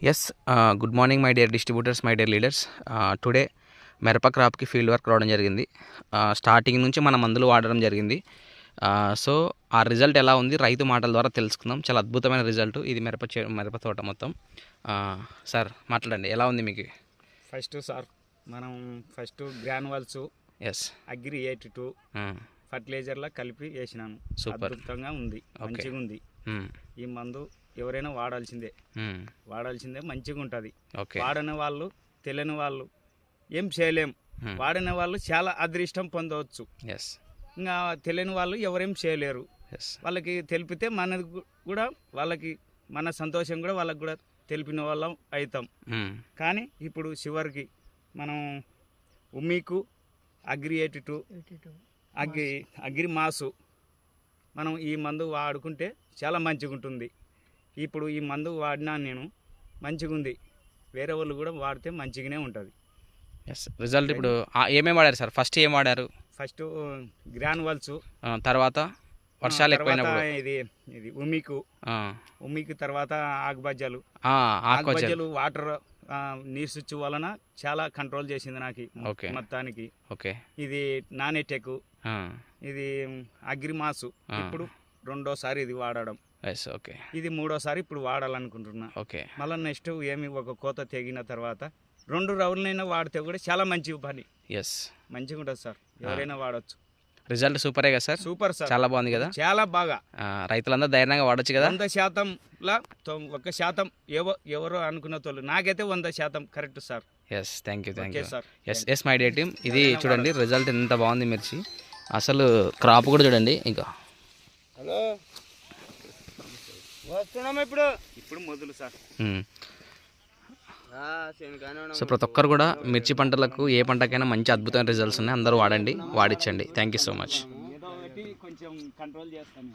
Yes, good morning my dear distributors, my dear leaders. Today మిరప క్రాప్కి field work రావడం జరిగింది. Starting నుంచి మన మందులు వాడడం జరిగింది. సో ఆ రిజల్ట్ ఎలా ఉంది రైతు మాటల ద్వారా తెలుసుకుందాం. చాలా అద్భుతమైన రిజల్ట్ ఇది మిరప తోట మొత్తం. సార్ మాట్లాడండి, ఎలా ఉంది మీకు? మనం గ్రానువల్స్ అగ్రి 82 ఫర్టిలైజర్లా కలిపి వేసినాను. అద్భుతంగా ఉంది, మంచిగా ఉంది. ఈ మందు ఎవరైనా వాడాల్సిందే, మంచిగా ఉంటుంది. వాడని వాళ్ళు, తెలియని వాళ్ళు ఏం చేయలేం. వాడిన వాళ్ళు చాలా అదృష్టం పొందవచ్చు. ఇంకా తెలియని వాళ్ళు ఎవరేం చేయలేరు. వాళ్ళకి తెలిపితే మనది కూడా, వాళ్ళకి మన సంతోషం కూడా వాళ్ళకి కూడా తెలిపిన వాళ్ళం అవుతాం. కానీ ఇప్పుడు చివరికి మనం ఉమ్మీకు అగ్రి 82 అగ్రి మాసు మనం ఈ మందు వాడుకుంటే చాలా మంచిగా ఉంటుంది. ఇప్పుడు ఈ మందు వాడినా నేను మంచిగా ఉంది, వేరే వాళ్ళు కూడా వాడితే మంచిగానే ఉంటుంది. రిజల్ట్ ఇప్పుడు ఏమేమి వాడారు సార్? ఫస్ట్ ఏం వాడారు? ఫస్ట్ గ్రానువల్స్, తర్వాత వర్షాలు ఎక్కువైనప్పుడు ఇది ఉమ్మికు తర్వాత ఆకుబజ్జలు వాటర్ నీరు స్విచ్ వలన చాలా కంట్రోల్ చేసింది నాకు మొత్తానికి. ఇది నానెటెక్, ఇది అగ్రిమాసు ఇప్పుడు రెండోసారి ఇది వాడడం. ఇది మూడోసారి ఇప్పుడు వాడాలనుకుంటున్నా. మళ్ళీ నెక్స్ట్ ఒక కోత తెగిన తర్వాత 2 రౌండ్లైనా వాడితే కూడా చాలా మంచి పని. మంచిగా ఉంటుంది సార్, ఎవరైనా వాడచ్చు. రిజల్ట్ సూపరే కదా సార్? సూపర్ సార్, చాలా బాగుంది కదా, చాలా బాగా. రైతులందరూ ధైర్యంగా వాడచ్చు కదా. 100%లా 1% ఎవరో అనుకున్న తోళ్ళు, నాకైతే 100% correct sir. Thank you sir. Yes my dear team, ఇది చూడండి రిజల్ట్ ఎంత బాగుంది. మిర్చి అసలు క్రాప్ కూడా చూడండి. ఇంకా హలో వస్తున్నాము ఇప్పుడు మొదలు సార్. సో ప్రతి ఒక్కరు కూడా మిర్చి పంటలకు ఏ పంటకైనా మంచి అద్భుతమైన రిజల్ట్స్ ఉన్నాయి. అందరూ వాడండి, వాడించండి. Thank you so much. కొంచెం కంట్రోల్ చేస్తాను.